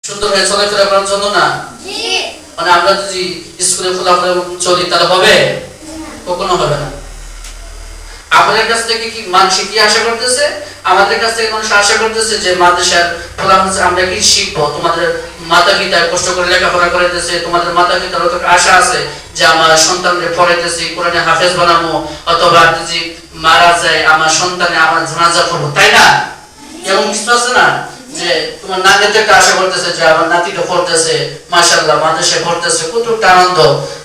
সুন্দর হয়ে চলাফেরা করার জন্য না? মানে আমরা যদি স্কুলে খোলাখুলি চলি তাহলে হবে? কখনো হবে না। আমাদের কাছ থেকে কি মানুষ কি আশা করতেছে? আমাদের কাছ থেকে মানুষ আশা করতেছে যে মাদ্রাসার খোলাখুলি আমরা কি শিখবো। তোমাদের মাতা পিতা কষ্ট করে লেখাপড়া করাইতেছে, তোমাদের মাতা পিতার অত আশা আছে যে আমার সন্তানকে পড়াইতেছি, কোরআনে হাফেজ বানাবো, অথবা যদি মারা যায় আমার সন্তানে আমার জানাজা পড়বো, তাই না? এমন কিছু আছে না যে তোমার নাতিতে একটা আশা করতেছে যে আমার নাতিটা পড়তেছে, মাশাআল্লাহ মাদ্রাসায় পড়তেছে, কতটা আনন্দ।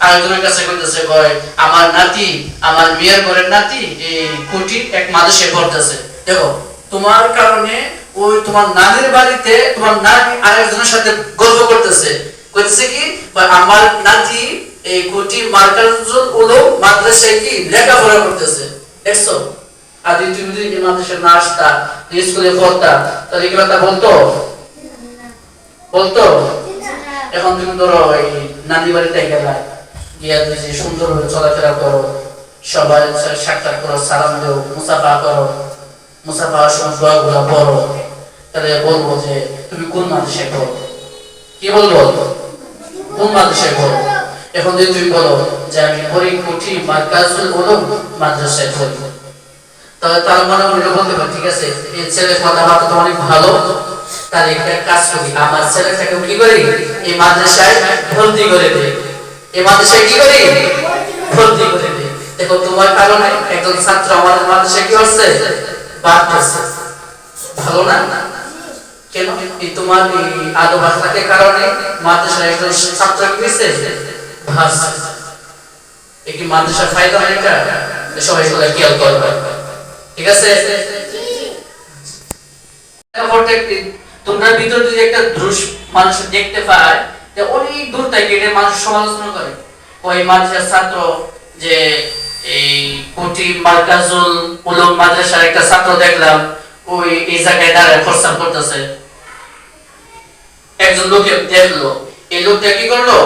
আরেকজনের কাছে কইতেছে কয় আমার নাতি, আমার মেয়ের ঘরের নাতি এই কোটি এক মাদ্রাসায় পড়তেছে। দেখো তোমার কারণে ওই তোমার নানির বাড়িতে তোমার নানি আরেকজনের সাথে গল্প করতেছে, কইতেছে কি আমার নাতি এই কোটি মার্কাজুল উলুম মাদ্রাসায় কি লেখাপড়া করতেছে। দেখছো? আর তুমি যদি মাদ্রাসায় না আসতা, স্কুলে পড়তা, তাহলে এগুলো তা বলতো? এখন তুমি ধরো এই নানি বাড়িতে গেলা, গিয়া তুমি যে সুন্দরভাবে চলাফেরা করো, সবাই সাক্ষাৎ করো, সালাম দেও, মুসাফা করো, মুসাফা সময় দোয়াগুলো পড়ো, তাহলে বলবো যে তুমি কোন মাদ্রাসায় পড়ো? কি বলবো? কোন মাদ্রাসায় পড়ো? এখন যদি তুমি বলো যে আমি হরিকুঠি মার্কাজুল উলুম মাদ্রাসায় পড়ি, তাহলে তার মনে মনে বলতে পারে ঠিক আছে এই ছেলের কথাবার্তা তো অনেক ভালো, তার একটা কাজ করি আমার ছেলেটাকে কি করি এই মাদ্রাসায় ভর্তি করে দিই। এই মাদ্রাসায় কি করি? ভর্তি করে দিই। দেখো তোমার কারণে একজন ছাত্র আমাদের মাদ্রাসায় কি হচ্ছে? বাড়তেছে। ভালো না? কেন? এই তোমার এই আদব আখলাকের কারণে মাদ্রাসায় একজন ছাত্র কি হয়েছে? ভাসছে। এই কি মাদ্রাসার ফায়দা হয় এটা? সবাই এগুলো খেয়াল করবে। ঠিক আছে? তোমরা ভিতর যদি একটা দৃশ মানুষ দেখতে পায় যে অনেক দূর থেকে এটা মানুষ সমালোচনা করে, ওই মাদ্রাসার ছাত্র যে এই কোটি মার্কাজুল উলুম মাদ্রাসার একটা ছাত্র দেখলাম ওই এই জায়গায় দাঁড়ায় প্রস্তাব করতেছে। একজন লোকে দেখলো, এই লোকটা কি করলো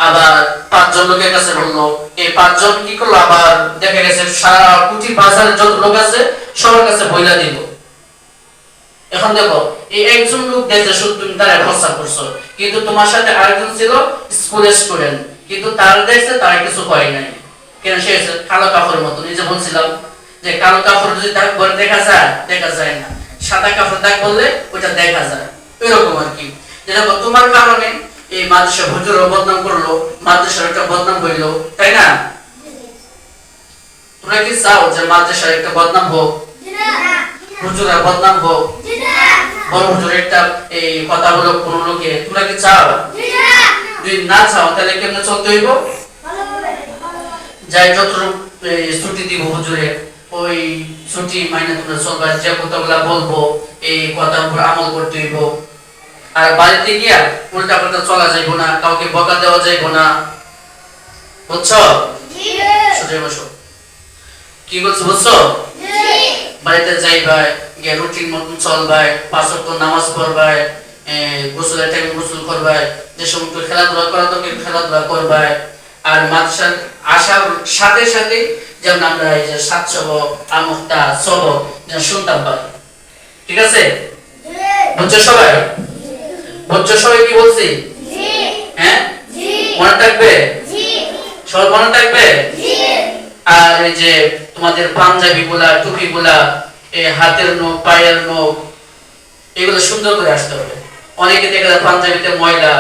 আবার 5 জন লোকের কাছে বললো, এই 5 জন কি করলো আবার দেখা গেছে সারা কোটি বাজারে যত লোক আছে সবার কাছে বইলা দিল। এখন দেখো এই একজন লোক দেখে শুধু তুমি তার প্রস্তাব করছো, কিন্তু তোমার সাথে আরেকজন ছিল স্কুলের স্টুডেন্ট, কিন্তু তার দেখছে তার কিছু হয় নাই। কেন? সে কালো কাপড়ের মতো, নিজে বলছিলাম যে কালো কাপড় যদি দাগ করে দেখা যায় না, সাদা কাপড় দাগ করলে ওটা দেখা যায়, এরকম আর কি। যেরকম তোমার কারণে এই মাদ্রাসা হুজুরও বদনাম করলো, মাদ্রাসার একটা বদনাম হইলো, তাই না? তোমরা কি চাও যে মাদ্রাসার একটা বদনাম হোক? হুজুরের বদনাম হোক? বড় হুজুর একটা এই কথা বলো কোন লোকে, তোমরা কি চাও? যদি না চাও তাহলে কেমনে চলতে হইব? যাই যত ছুটি দিব হুজুরে ওই ছুটি মাইনে তোমরা চলবা, যে কথাগুলা বলবো এই কথার উপর আমল করতে হইব। আর বাড়িতে গিয়া উল্টা পাল্টা চলা যাইব না, কাউকে বকা দেওয়া যাইব না, বুঝছো? সোজা বসো। কি বলছো বুঝছো? বাড়িতে যাইবাই, গিয়ে রুটিন মতন চলবাই, 5 ওয়াক্ত নামাজ পড়বাই, গোসলের টাইমে গোসল করবাই, যে সময় খেলাধুলা করা দরকার খেলাধুলা করবাই। আর মাদ্রাসার আসার সাথে সাথে যেমন আমরা এই যে সাতসব আমুক্তা সবক যেন শুনতাম পারি। ঠিক আছে? বুঝছো সবাই? বুঝছো সবাই কি বলছি? হ্যাঁ, মনে থাকবে? সবাই মনে থাকবে? আর এই যে তোমাদের পাঞ্জাবি গুলা, টুপি গুলা, হাতের নখ, পায়ের নখ, এগুলো সুন্দর করে আসতে হবে। অনেকে দেখা যায় পাঞ্জাবিতে ময়লা,